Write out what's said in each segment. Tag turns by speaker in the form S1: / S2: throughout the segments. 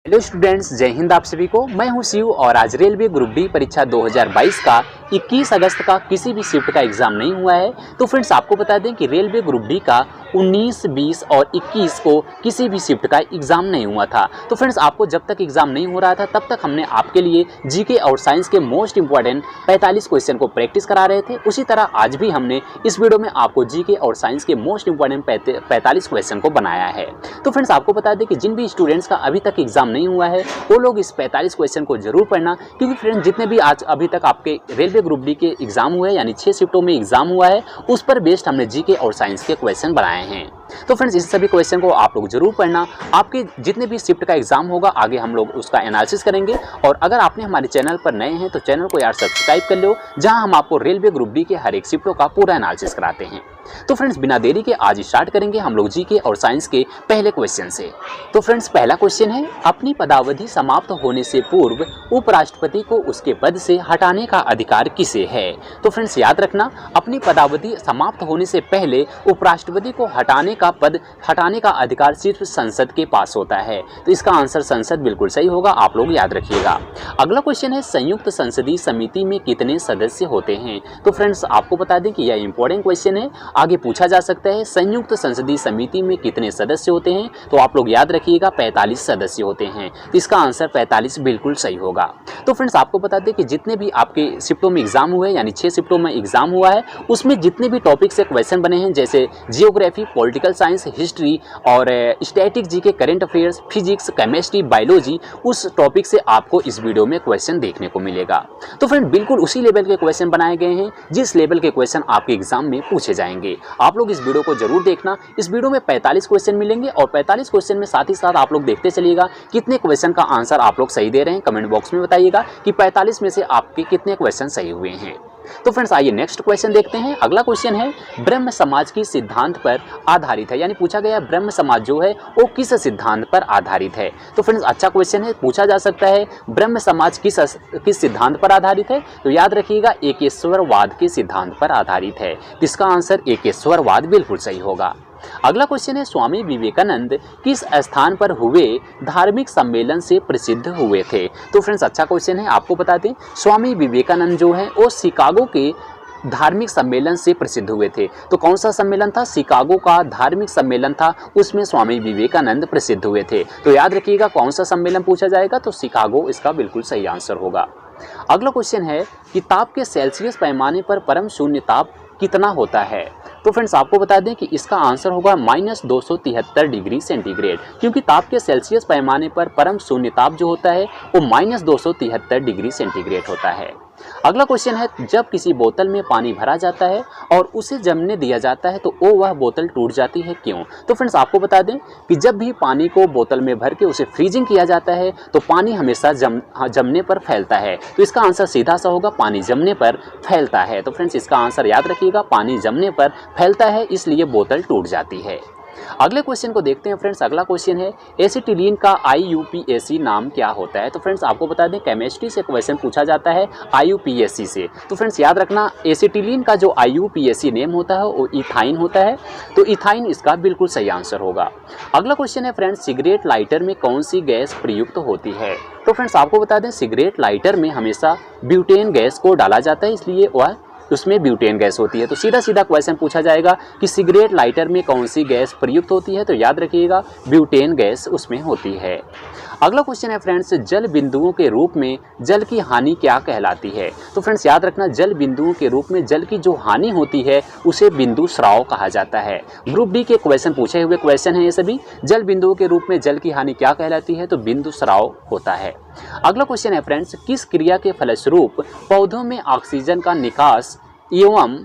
S1: Hello students, जय हिंद। आप सभी को मैं हूं शिव और आज रेलवे ग्रुप डी परीक्षा 2022 का 21 अगस्त का किसी भी शिफ्ट का एग्जाम नहीं हुआ है। तो फ्रेंड्स आपको बता दें कि रेलवे ग्रुप डी का 19, 20 और 21 को किसी भी शिफ्ट का एग्जाम नहीं हुआ था। तो फ्रेंड्स आपको जब तक एग्जाम नहीं हो रहा था तब तक हमने आपके लिए जीके और साइंस के मोस्ट इंपॉर्टेंट 45 क्वेश्चन को प्रैक्टिस करा रहे थे। उसी तरह आज भी हमने इस वीडियो में आपको जीके और साइंस के मोस्ट इंपॉर्टेंट 45 क्वेश्चन को बनाया है। तो फ्रेंड्स आपको बता दें कि जिन भी स्टूडेंट्स का अभी तक एग्जाम नहीं हुआ है वो लोग इस 45 क्वेश्चन को जरूर पढ़ना, क्योंकि फ्रेंड्स जितने भी आज अभी तक आपके रेलवे ग्रुप डी के एग्जाम हुए यानी 6 शिफ्टों में एग्जाम हुआ है उस पर बेस्ड हमने जीके और साइंस के क्वेश्चन बनाए हैं। तो फ्रेंड्स इस सभी क्वेश्चन को आप लोग जरूर पढ़ना। आपके जितने भी शिफ्ट का एग्जाम होगा आगे हम लोग उसका एनालिसिस करेंगे। और अगर आपने हमारे चैनल पर नए हैं तो चैनल को यार सब्सक्राइब कर लो, जहां हम आपको रेलवे ग्रुप डी के हर एक शिफ्टों का पूरा एनालिसिस कराते हैं। तो फ्रेंड्स बिना देरी के आज स्टार्ट करेंगे हम लोग जीके और साइंस के पहले क्वेश्चन से। तो फ्रेंड्स पहला क्वेश्चन है, अपनी पदावधि समाप्त होने से पूर्व उपराष्ट्रपति को उसके पद से हटाने का अधिकार किसे है। तो फ्रेंड्स याद रखना, अपनी पदावधि समाप्त होने से पहले उपराष्ट्रपति को हटाने का अधिकार सिर्फ संसद के पास होता है। तो इसका आंसर संसद बिल्कुल सही होगा, आप लोग याद रखिएगा। अगला क्वेश्चन है, संयुक्त संसदीय समिति में कितने सदस्य होते हैं। तो फ्रेंड्स आपको बता दें कि यह इंपॉर्टेंट क्वेश्चन है, आगे पूछा जा सकता है संयुक्त संसदीय समिति में कितने सदस्य होते हैं। तो आप लोग याद रखिएगा 45 सदस्य होते हैं। तो इसका आंसर 45 बिल्कुल सही होगा। तो फ्रेंड्स आपको बता दें कि जितने भी आपके शिफ्टों में एग्जाम हुए यानी 6 शिफ्टों में एग्जाम हुआ है उसमें जितने भी टॉपिक से क्वेश्चन बने हैं जैसे जियोग्राफी, पॉलिटिकल साइंस, हिस्ट्री और static GK, current affairs, physics, chemistry, biology, उस टॉपिक से आपको इस वीडियो में क्वेश्चन देखने को मिलेगा। तो फ्रेंड बिल्कुल उसी लेवल के क्वेश्चन बनाए गए हैं जिस लेवल के क्वेश्चन आपके एग्जाम में पूछे जाएंगे। आप लोग इस वीडियो को जरूर देखना। इस वीडियो में 45 क्वेश्चन मिलेंगे और 45 क्वेश्चन में साथ ही साथ आप लोग देखते चलिएगा कितने क्वेश्चन का आंसर आप लोग सही दे रहे हैं। कमेंट बॉक्स में बताइएगा कि 45 में से आपके कितने क्वेश्चन सही हुए हैं। तो फ्रेंड्स आइए नेक्स्ट क्वेश्चन देखते हैं। अगला क्वेश्चन है, ब्रह्म समाज की सिद्धांत पर आधारित है, यानी पूछा गया ब्रह्म समाज जो है वो किस सिद्धांत पर आधारित है। तो फ्रेंड्स अच्छा क्वेश्चन है, पूछा जा सकता है ब्रह्म समाज किस सिद्धांत पर आधारित है। तो याद रखिएगा एकेश्वरवाद के सिद्धांत पर आधारित है। इसका आंसर एकेश्वरवाद बिल्कुल सही होगा। अगला क्वेश्चन है, स्वामी विवेकानंद किस स्थान पर हुए धार्मिक सम्मेलन से प्रसिद्ध हुए थे। तो फ्रेंड्स अच्छा क्वेश्चन है, आपको बता दें स्वामी विवेकानंद जो है वो शिकागो के धार्मिक सम्मेलन से प्रसिद्ध हुए थे। तो कौन सा सम्मेलन था? शिकागो का धार्मिक सम्मेलन था, उसमें स्वामी विवेकानंद प्रसिद्ध हुए थे। तो याद रखिएगा कौन सा सम्मेलन पूछा जाएगा, तो शिकागो इसका बिल्कुल सही आंसर होगा। अगला क्वेश्चन है कि ताप के सेल्सियस पैमाने पर परम शून्य ताप कितना होता है। तो फ्रेंड्स आपको बता दें कि इसका आंसर होगा -273 डिग्री सेंटीग्रेड, क्योंकि ताप के सेल्सियस पैमाने पर परम शून्य ताप जो होता है वो -273 डिग्री सेंटीग्रेड होता है। अगला क्वेश्चन है, जब किसी बोतल में पानी भरा जाता है और उसे जमने दिया जाता है तो वह बोतल टूट जाती है, क्यों। तो फ्रेंड्स आपको बता दें कि जब भी पानी को बोतल में भर के उसे फ्रीजिंग किया जाता है तो पानी हमेशा जमने पर फैलता है। तो इसका आंसर सीधा सा होगा पानी जमने पर फैलता है। तो फ्रेंड्स इसका आंसर याद रखिएगा, पानी जमने पर फैलता है इसलिए बोतल टूट जाती है। अगले क्वेश्चन को देखते हैं फ्रेंड्स। अगला क्वेश्चन है, एसिटिलीन का IUPAC नाम क्या होता है। तो फ्रेंड्स आपको बता दें केमिस्ट्री से क्वेश्चन पूछा जाता है IUPAC से। तो फ्रेंड्स याद रखना एसिटिलीन का जो IUPAC नेम होता है वो इथाइन होता है। तो इथाइन इसका बिल्कुल सही आंसर होगा। अगला क्वेश्चन है फ्रेंड्स, सिगरेट लाइटर में कौन सी गैस प्रयुक्त होती है। तो फ्रेंड्स आपको बता दें सिगरेट लाइटर में हमेशा ब्यूटेन गैस को डाला जाता है, इसलिए वह उसमें ब्यूटेन गैस होती है। तो सीधा सीधा क्वेश्चन पूछा जाएगा कि सिगरेट लाइटर में कौन सी गैस प्रयुक्त होती है। तो याद रखिएगा ब्यूटेन गैस उसमें होती है। अगला क्वेश्चन है फ्रेंड्स, जल बिंदुओं के रूप में जल की हानि क्या कहलाती है। तो फ्रेंड्स याद रखना जल बिंदुओं के रूप में जल की जो हानि होती है उसे बिंदु स्राव कहा जाता है। ग्रुप डी के क्वेश्चन पूछे हुए क्वेश्चन है ये सभी। जल बिंदुओं के रूप में जल की हानि क्या कहलाती है, तो बिंदु स्राव होता है। अगला क्वेश्चन है फ्रेंड्स, किस क्रिया के फलस्वरूप पौधों में ऑक्सीजन का निकास एवं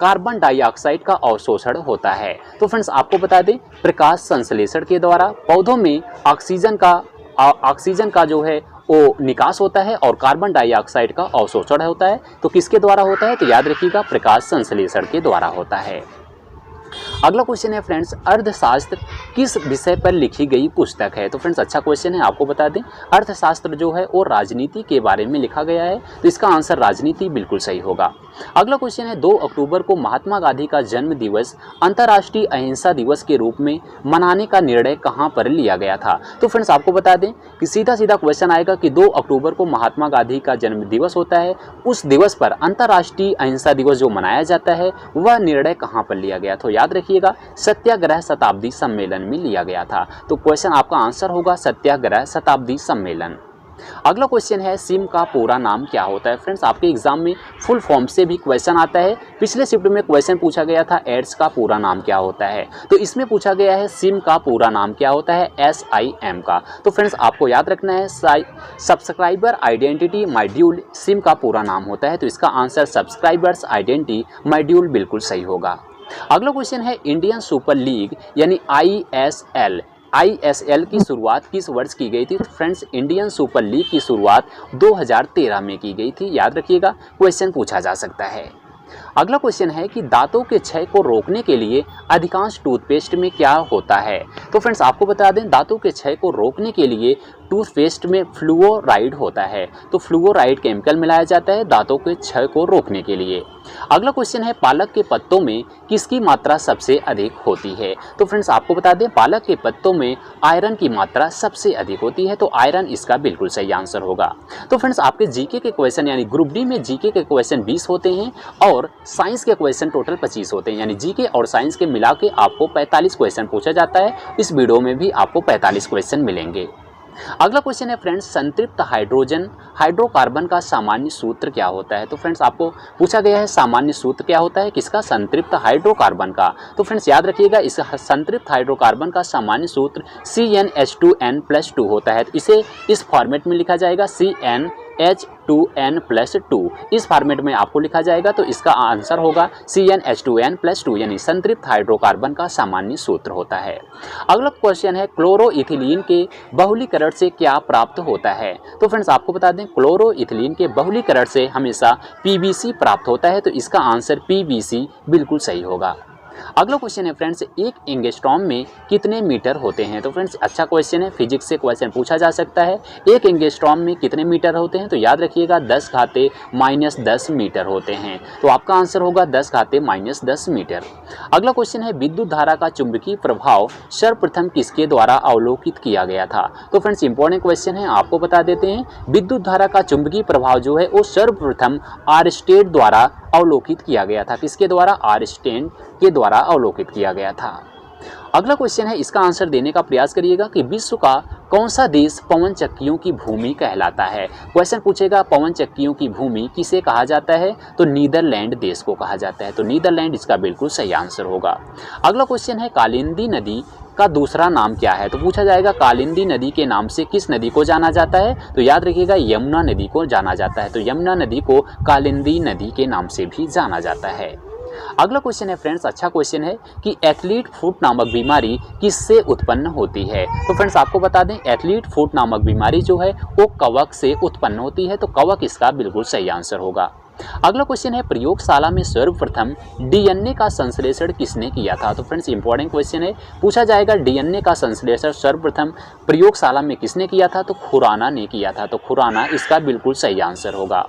S1: कार्बन डाइऑक्साइड का अवशोषण होता है। तो फ्रेंड्स आपको बता दें प्रकाश संश्लेषण के द्वारा पौधों में ऑक्सीजन का जो है वो निकास होता है और कार्बन डाइऑक्साइड का अवशोषण होता है। तो किसके द्वारा होता है, तो याद रखिएगा प्रकाश संश्लेषण के द्वारा होता है। अगला क्वेश्चन है फ्रेंड्स, अर्थशास्त्र किस विषय पर लिखी गई पुस्तक है? तो फ्रेंड्स अच्छा क्वेश्चन है, आपको बता दें अर्थशास्त्र जो है वो राजनीति के बारे में लिखा गया है, तो इसका आंसर राजनीति बिल्कुल सही होगा। अगला क्वेश्चन है, 2 अक्टूबर को महात्मा गांधी का जन्म दिवस अंतर्राष्ट्रीय अहिंसा दिवस के रूप में मनाने का निर्णय कहां पर लिया गया था? तो फ्रेंड्स आपको बता दें कि सीधा सीधा क्वेश्चन आएगा कि 2 अक्टूबर को महात्मा गांधी का जन्म दिवस होता है, उस दिवस पर अंतर्राष्ट्रीय अहिंसा दिवस जो मनाया जाता है वह निर्णय कहां पर लिया गया? तो याद रखिएगा सत्याग्रह शताब्दी सम्मेलन में लिया गया था। तो क्वेश्चन आपका आंसर होगा सत्याग्रह शताब्दी सम्मेलन। अगला क्वेश्चन है, सिम का पूरा नाम क्या होता है? फ्रेंड्स आपके एग्जाम में फुल फॉर्म से भी क्वेश्चन आता है। पिछले शिफ्ट में क्वेश्चन पूछा गया था एड्स का पूरा नाम क्या होता है, तो इसमें पूछा गया है सिम का पूरा नाम क्या होता है? SIM का। तो फ्रेंड्स आपको याद रखना है सब्सक्राइबर आइडेंटिटी मॉड्यूल सिम का पूरा नाम होता है, तो इसका आंसर सब्सक्राइबर्स आइडेंटिटी मॉड्यूल बिल्कुल सही होगा। अगला क्वेश्चन है, इंडियन सुपर लीग यानी ISL की शुरुआत किस वर्ष की गई थी? फ्रेंड्स इंडियन सुपर लीग की शुरुआत 2013 में की गई थी, याद रखिएगा क्वेश्चन पूछा जा सकता है। अगला क्वेश्चन है कि दांतों के क्षय को रोकने के लिए अधिकांश टूथपेस्ट में क्या होता है? तो फ्रेंड्स आपको बता दें दांतों के क्षय को रोकने के लिए टूथपेस्ट में फ्लूओराइड होता है, तो फ्लूओराइड केमिकल मिलाया जाता है दांतों के क्षय को रोकने के लिए। अगला क्वेश्चन है, पालक के पत्तों में किसकी मात्रा सबसे अधिक होती है? तो फ्रेंड्स आपको बता दें पालक के पत्तों में आयरन की मात्रा सबसे अधिक होती है, तो आयरन इसका बिल्कुल सही आंसर होगा। तो फ्रेंड्स आपके जीके के क्वेश्चन यानी ग्रुप डी में जीके के क्वेश्चन 20 होते हैं और साइंस के क्वेश्चन टोटल 25 होते हैं, यानी जीके और साइंस के मिला के आपको 45 क्वेश्चन पूछा जाता है। इस वीडियो में भी आपको 45 क्वेश्चन मिलेंगे। अगला क्वेश्चन है फ्रेंड्स, संतृप्त हाइड्रोकार्बन का सामान्य सूत्र क्या होता है? तो फ्रेंड्स आपको पूछा गया है सामान्य सूत्र क्या होता है किसका? संतृप्त हाइड्रोकार्बन का। तो फ्रेंड्स याद रखिएगा इस संतृप्त हाइड्रोकार्बन का सामान्य सूत्र CnH2n+2 होता है, तो इसे इस फॉर्मेट में लिखा जाएगा CnH2n+2 इस फॉर्मेट में आपको लिखा जाएगा, तो इसका आंसर होगा CnH2n+2 यानी संतृप्त हाइड्रोकार्बन का सामान्य सूत्र होता है। अगला क्वेश्चन है, क्लोरोइथिलीन के बहुलीकरण से क्या प्राप्त होता है? तो फ्रेंड्स आपको बता दें क्लोरोइथिलीन के बहुलीकरण से हमेशा PVC प्राप्त होता है, तो इसका आंसर PVC बिल्कुल सही होगा। अगला क्वेश्चन है फ्रेंड्स, एक एंगस्ट्रॉम में कितने मीटर होते हैं? तो फ्रेंड्स अच्छा क्वेश्चन है, फिजिक्स से क्वेश्चन पूछा जा सकता है। एक एंगस्ट्रॉम में कितने मीटर होते हैं? तो याद रखिएगा 10⁻⁻10 मीटर होते हैं, तो आपका आंसर होगा 10⁻⁻10 मीटर। अगला क्वेश्चन है, विद्युत धारा का चुंबकीय प्रभाव सर्वप्रथम किसके द्वारा अवलोकित किया गया था? तो फ्रेंड्स इंपॉर्टेंट क्वेश्चन है, आपको बता देते हैं विद्युत धारा का चुंबकीय प्रभाव जो है वो सर्वप्रथम आर्स्टेड द्वारा अवलोकित किया गया था। किसके द्वारा? आर्स्टेड के द्वारा अवलोकित किया गया था। अगला क्वेश्चन है, इसका आंसर देने का प्रयास करिएगा कि विश्व का कौन सा देश पवन चक्कियों की भूमि कहलाता है? क्वेश्चन पूछेगा पवन चक्कियों की भूमि किसे कहा जाता है? तो नीदरलैंड देश को कहा जाता है, तो नीदरलैंड इसका बिल्कुल सही आंसर होगा। अगला क्वेश्चन है, कालिंदी नदी का दूसरा नाम क्या है? तो पूछा जाएगा कालिंदी नदी के नाम से किस नदी को जाना जाता है? तो याद रखिएगा यमुना नदी को जाना जाता है, तो यमुना नदी को कालिंदी नदी के नाम से भी जाना जाता है। अगला क्वेश्चन है फ्रेंड्स अच्छा क्वेश्चन है कि एथलीट फुट नामक बीमारी किससे उत्पन्न होती है? तो फ्रेंड्स आपको बता दें एथलीट फुट नामक बीमारी जो है वो कवक से उत्पन्न होती है, तो कवक इसका बिल्कुल सही आंसर होगा। अगला क्वेश्चन है, प्रयोगशाला में सर्वप्रथम डीएनए का संश्लेषण किसने किया था? तो फ्रेंड्स इंपॉर्टेंट क्वेश्चन है, पूछा जाएगा डीएनए का संश्लेषण सर्वप्रथम प्रयोगशाला में किसने किया था? तो खुराना ने किया था, तो खुराना इसका बिल्कुल सही आंसर होगा।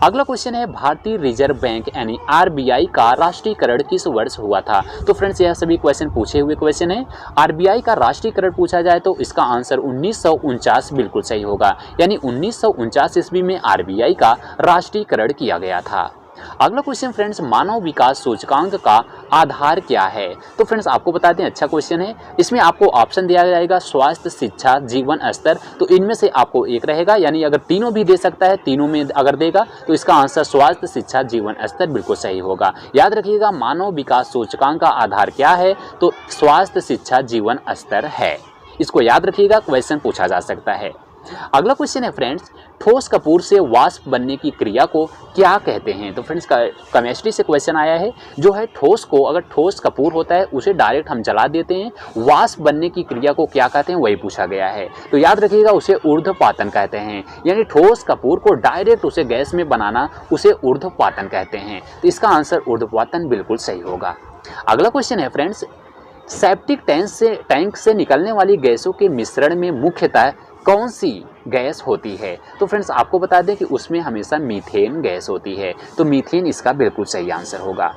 S1: अगला क्वेश्चन है, भारतीय रिजर्व बैंक यानी आरबीआई का राष्ट्रीयकरण किस वर्ष हुआ था? तो फ्रेंड्स यह सभी क्वेश्चन पूछे हुए क्वेश्चन है। आरबीआई का राष्ट्रीयकरण पूछा जाए तो इसका आंसर 1949 बिल्कुल सही होगा, यानी 1949 ईस्वी में आरबीआई का राष्ट्रीयकरण किया गया था। अगला क्वेश्चन फ्रेंड्स, मानव विकास सूचकांक का आधार क्या है? तो फ्रेंड्स आपको बता दें अच्छा क्वेश्चन है, इसमें आपको ऑप्शन दिया जाएगा स्वास्थ्य, शिक्षा, जीवन स्तर, तो इनमें से आपको एक रहेगा, यानी अगर तीनों भी दे सकता है, तीनों में अगर देगा तो इसका आंसर स्वास्थ्य, शिक्षा, जीवन स्तर बिल्कुल सही होगा। याद रखिएगा मानव विकास सूचकांक का आधार क्या है? तो स्वास्थ्य, शिक्षा, जीवन स्तर है, इसको याद रखिएगा, क्वेश्चन पूछा जा सकता है। अगला क्वेश्चन है फ्रेंड्स, ठोस कपूर से वाष्प बनने की क्रिया को क्या कहते हैं? तो फ्रेंड्स केमिस्ट्री से क्वेश्चन आया है, जो है ठोस को, अगर ठोस कपूर होता है उसे डायरेक्ट हम जला देते हैं, वाष्प बनने की क्रिया को क्या कहते हैं वही पूछा गया है, तो याद रखिएगा उसे ऊर्ध्वपातन कहते हैं, यानी ठोस कपूर को डायरेक्ट उसे गैस में बनाना उसे ऊर्ध्वपातन कहते हैं, तो इसका आंसर ऊर्ध्वपातन बिल्कुल सही होगा। अगला क्वेश्चन है फ्रेंड्स, सेप्टिक टैंक से निकलने वाली गैसों के मिश्रण में मुख्यतः कौन सी गैस होती है? तो फ्रेंड्स आपको बता दें कि उसमें हमेशा मीथेन गैस होती है, तो मीथेन इसका बिल्कुल सही आंसर होगा।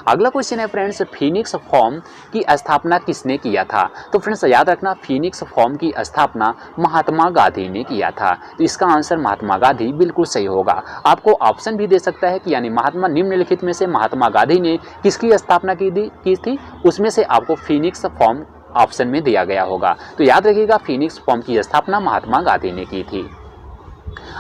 S1: अगला क्वेश्चन है फ्रेंड्स, फीनिक्स फॉर्म की स्थापना किसने किया था? तो फ्रेंड्स याद रखना, फीनिक्स फॉर्म की स्थापना महात्मा गांधी ने किया था, तो इसका आंसर महात्मा गांधी बिल्कुल सही होगा। आपको ऑप्शन भी दे सकता है कि यानी महात्मा निम्नलिखित में से महात्मा गांधी ने किसकी स्थापना की थी, उसमें से आपको फीनिक्स फॉर्म ऑप्शन में दिया गया होगा। तो याद रखिएगा, फीनिक्स फॉर्म की स्थापना महात्मा गांधी ने की थी।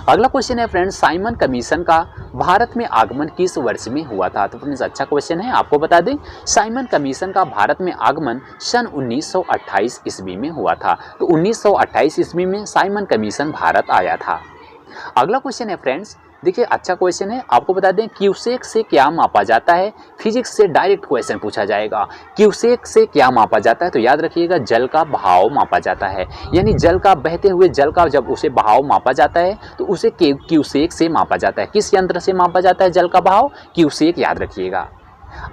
S1: अगला क्वेश्चन है फ्रेंड्स, साइमन कमीशन का भारत में आगमन किस वर्ष में हुआ था? तो फ्रेंड्स अच्छा क्वेश्चन है, आपको बता दें साइमन कमीशन का भारत में आगमन सन 1928 ईस्वी में हुआ था। तो 1928 ईस्वी में साइमन कमीशन भारत आया था। अगला क्वेश्चन है फ्रेंड्स, देखिए अच्छा क्वेश्चन है, आपको बता दें क्यूसेक से क्या मापा जाता है? फिजिक्स से डायरेक्ट क्वेश्चन पूछा जाएगा। क्यूसेक से क्या मापा जाता है? तो याद रखिएगा, जल का बहाव मापा जाता है, यानी जल का, बहते हुए जल का जब उसे बहाव मापा जाता है तो उसे क्यूसेक से मापा जाता है। किस यंत्र से मापा जाता है जल का बहाव? क्यूसेक, याद रखिएगा।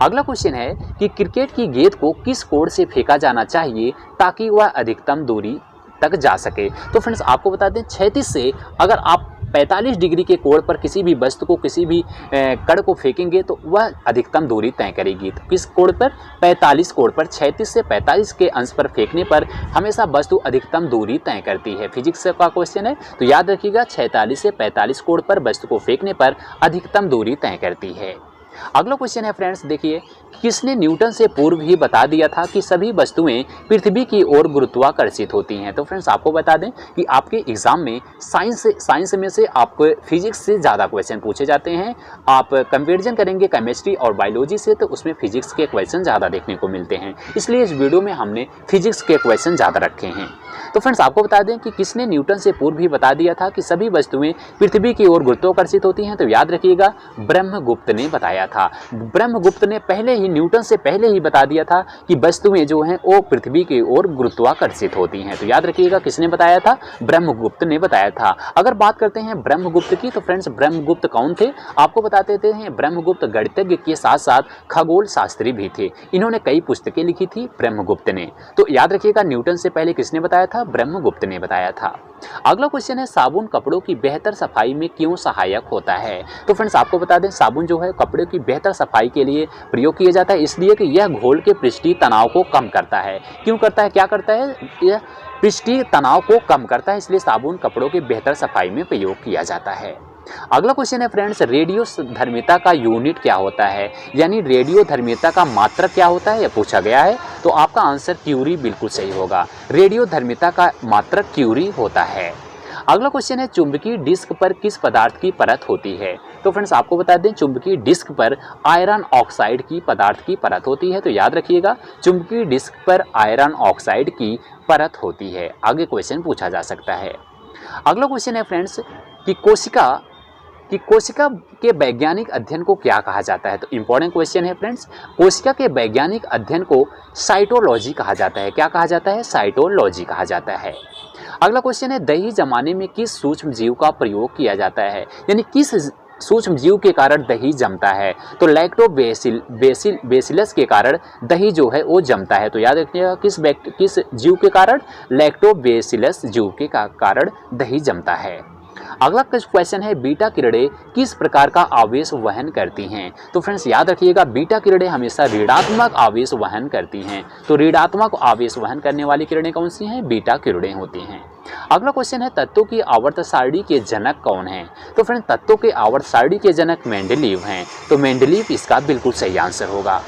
S1: अगला क्वेश्चन है कि क्रिकेट की गेंद को किस कोण से फेंका जाना चाहिए ताकि वह अधिकतम दूरी तक जा सके? तो फ्रेंड्स आपको बता दें, क्षैतिज से अगर आप 45 डिग्री के कोण पर किसी भी वस्तु को, किसी भी कण को फेंकेंगे तो वह अधिकतम दूरी तय करेगी। तो किस कोण पर? 45 कोण पर। 36 से 45 के अंश पर फेंकने पर हमेशा वस्तु अधिकतम दूरी तय करती है। फिजिक्स का क्वेश्चन है, तो याद रखिएगा 46 से 45 कोण पर वस्तु को फेंकने पर अधिकतम दूरी तय करती है। अगला क्वेश्चन है फ्रेंड्स, देखिए किसने न्यूटन से पूर्व ही बता दिया था कि सभी वस्तुएं पृथ्वी की ओर गुरुत्वाकर्षित होती हैं? तो फ्रेंड्स आपको बता दें कि आपके एग्जाम में साइंस में से आपको फिजिक्स से ज़्यादा क्वेश्चन पूछे जाते हैं। आप कंपैरिजन करेंगे केमिस्ट्री और बायोलॉजी से तो उसमें फिजिक्स के क्वेश्चन ज़्यादा देखने को मिलते हैं, इसलिए इस वीडियो में हमने फिजिक्स के क्वेश्चन ज़्यादा रखे हैं। तो फ्रेंड्स आपको बता दें कि किसने न्यूटन से पूर्व ही बता दिया था कि सभी वस्तुएं पृथ्वी की ओर गुरुत्वाकर्षित होती हैं? तो याद रखिएगा, ब्रह्मगुप्त ने बताया था। ब्रह्मगुप्त ने पहले ही, न्यूटन से पहले ही बता दिया था कि वस्तुएं जो हैं वो पृथ्वी की ओर गुरुत्वाकर्षित होती हैं। तो याद रखिएगा, किसने बताया था? ब्रह्मगुप्त ने बताया था। अगर बात करते हैं ब्रह्मगुप्त की, तो फ्रेंड्स ब्रह्मगुप्त कौन थे? आपको बताते हैं, ब्रह्मगुप्त गणितज्ञ के साथ साथ खगोल शास्त्री भी थे। इन्होंने कई पुस्तकें लिखी थी ब्रह्मगुप्त ने। तो याद रखिएगा, न्यूटन से पहले किसने बताया था? ब्रह्मगुप्त ने बताया था। अगला क्वेश्चन है, साबुन कपड़ों की बेहतर सफाई में क्यों सहायक होता है? तो फ्रेंड्स आपको बता दें, साबुन जो है कपड़े की बेहतर सफाई के लिए प्रयोग किया जाता है, इसलिए कि यह घोल के पृष्ठीय तनाव को कम करता है। क्यों करता है? क्या करता है? यह पृष्ठीय तनाव को कम करता है, इसलिए साबुन कपड़ों की बेहतर सफाई में प्रयोग किया जाता है। अगला क्वेश्चन है फ्रेंड्स, रेडियो धर्मिता का यूनिट क्या होता है? यानी रेडियो धर्मिता का मात्रक क्या होता है, यह पूछा गया है। तो आपका आंसर क्यूरी बिल्कुल सही होगा। रेडियो धर्मिता का मात्रक क्यूरी होता है। अगला क्वेश्चन है, चुंबकीय डिस्क पर किस पदार्थ की परत होती है? तो फ्रेंड्स आपको बता दें, चुंबकीय डिस्क पर आयरन ऑक्साइड की पदार्थ की परत होती है। तो याद रखिएगा, चुंबकीय डिस्क पर आयरन ऑक्साइड की परत होती है। आगे क्वेश्चन पूछा जा सकता है। अगला क्वेश्चन है फ्रेंड्स कि कोशिका के वैज्ञानिक अध्ययन को क्या कहा जाता है? तो इंपॉर्टेंट क्वेश्चन है फ्रेंड्स। कोशिका के वैज्ञानिक अध्ययन को साइटोलॉजी कहा जाता है। क्या कहा जाता है? साइटोलॉजी कहा जाता है। अगला क्वेश्चन है, दही जमाने में किस सूक्ष्म जीव का प्रयोग किया जाता है? यानी किस सूक्ष्म जीव के कारण दही जमता है? तो लैक्टोबैसिलस के कारण दही जो है वो जमता है। तो याद रखिएगा, किस जीव के कारण? लैक्टोबैसिलस जीव के कारण दही जमता है। अगला क्वेश्चन है, बीटा किरणें किस प्रकार का आवेश वहन करती हैं? तो फ्रेंड्स याद रखिएगा, बीटा किरणें हमेशा ऋणात्मक आवेश वहन करती हैं। तो ऋणात्मक आवेश वहन करने वाली किरणें कौन सी हैं? बीटा किरणें होती हैं। अगला क्वेश्चन है, तत्वों की आवर्त सारणी के जनक कौन हैं? तो फ्रेंड्स तत्वों के आवर्त सारणी के जनक मेंडलीव हैं। तो मेंडलीव इसका बिल्कुल सही आंसर होगा।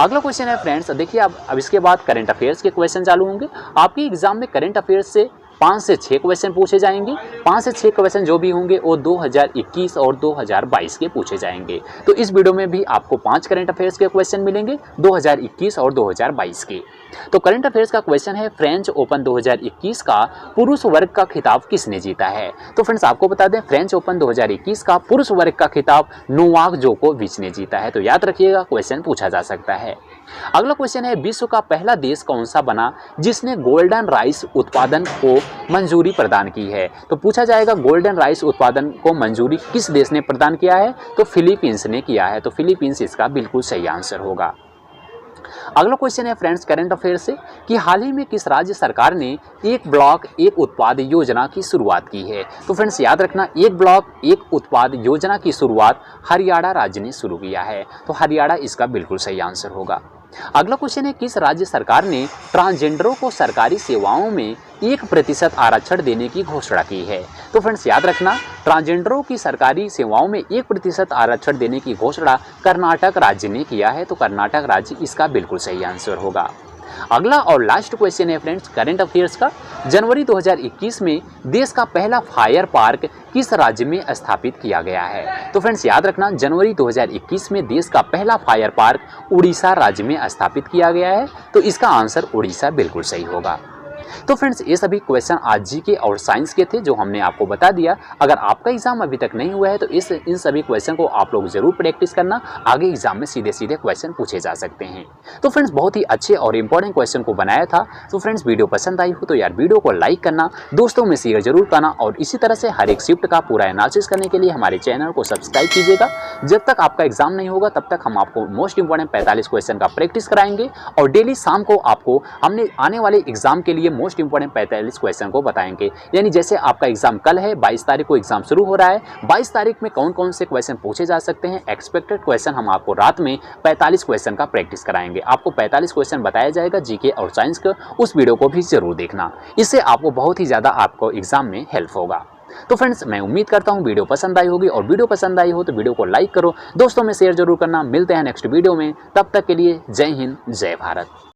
S1: अगला क्वेश्चन है फ्रेंड्स, देखिए अब इसके बाद करंट अफेयर्स के क्वेश्चन चालू होंगे। आपके एग्जाम में करंट अफेयर्स से 5 से 6 क्वेश्चन पूछे जाएंगे। 5 से 6 क्वेश्चन जो भी होंगे वो 2021 और 2022 के पूछे जाएंगे। तो इस वीडियो में भी आपको 5 करंट अफेयर्स के क्वेश्चन मिलेंगे 2021 और 2022 के। तो करंट अफेयर्स का क्वेश्चन है, फ्रेंच ओपन 2021 का पुरुष वर्ग का खिताब किसने जीता है? तो फ्रेंड्स आपको बता दें, फ्रेंच ओपन 2021 का पुरुष वर्ग का खिताब नोवाक जोकोविच ने जीता है। तो याद रखिएगा, क्वेश्चन पूछा जा सकता है। अगला क्वेश्चन है, विश्व का पहला देश कौन सा बना जिसने गोल्डन राइस उत्पादन को मंजूरी प्रदान की है? तो पूछा जाएगा, गोल्डन राइस उत्पादन को मंजूरी किस देश ने प्रदान किया है? तो फिलीपींस ने किया है। तो फिलीपींस इसका बिल्कुल सही आंसर होगा। अगला क्वेश्चन है फ्रेंड्स करंट अफेयर से कि हाल ही में किस राज्य सरकार ने एक ब्लॉक एक उत्पाद योजना की शुरुआत की है। तो फ्रेंड्स याद रखना, एक ब्लॉक एक उत्पाद योजना की शुरुआत हरियाणा राज्य ने शुरू किया है। तो हरियाणा इसका बिल्कुल सही आंसर होगा। अगला क्वेश्चन है किस राज्य सरकार ने ट्रांसजेंडरों को सरकारी सेवाओं में 1% आरक्षण देने की घोषणा की है। तो फ्रेंड्स याद रखना, ट्रांसजेंडरों की सरकारी सेवाओं में 1% आरक्षण देने की घोषणा कर्नाटक राज्य ने किया है। तो कर्नाटक राज्य इसका बिल्कुल सही आंसर होगा। अगला और लास्ट क्वेश्चन है फ्रेंड्स करंट अफेयर्स का, जनवरी 2021 में देश का पहला फायर पार्क किस राज्य में स्थापित किया गया है। तो फ्रेंड्स याद रखना, जनवरी 2021 में देश का पहला फायर पार्क उड़ीसा राज्य में स्थापित किया गया है। तो इसका आंसर उड़ीसा बिल्कुल सही होगा। तो फ्रेंड्स ये सभी क्वेश्चन आज जीके और साइंस के थे जो हमने आपको बता दिया। अगर आपका एग्जाम अभी तक नहीं हुआ है तो इन सभी क्वेश्चन को आप लोग जरूर प्रैक्टिस करना, आगे एग्जाम में सीधे सीधे क्वेश्चन पूछे जा सकते हैं। तो फ्रेंड्स बहुत ही अच्छे और इंपॉर्टेंट क्वेश्चन को बनाया था। तो फ्रेंड्स वीडियो पसंद आई हो तो यार वीडियो को लाइक करना, दोस्तों में शेयर जरूर करना और इसी तरह से हर एक शिफ्ट का पूरा एनालिसिस करने के लिए हमारे चैनल को सब्सक्राइब कीजिएगा। जब तक आपका एग्जाम नहीं होगा तब तक हम आपको मोस्ट इंपॉर्टेंट 45 क्वेश्चन का प्रैक्टिस कराएंगे और डेली शाम को आपको हमने आने वाले एग्जाम के लिए मोस्ट इंपॉर्टेंट 45 क्वेश्चन को बताएंगे। यानी जैसे आपका एग्जाम कल है, 22 तारीख को एग्जाम शुरू हो रहा है, 22 तारीख में कौन कौन से क्वेश्चन पूछे जा सकते हैं, एक्सपेक्टेड क्वेश्चन हम आपको रात में 45 क्वेश्चन का प्रैक्टिस कराएंगे। आपको 45 क्वेश्चन बताया जाएगा जीके और साइंस का, उस वीडियो को भी जरूर देखना, इससे आपको बहुत ही ज़्यादा आपको एग्जाम में हेल्प होगा। तो फ्रेंड्स मैं उम्मीद करता हूँ वीडियो पसंद आई होगी और वीडियो पसंद आई हो तो वीडियो को लाइक करो, दोस्तों में शेयर जरूर करना। मिलते हैं नेक्स्ट वीडियो में, तब तक के लिए जय हिंद जय भारत।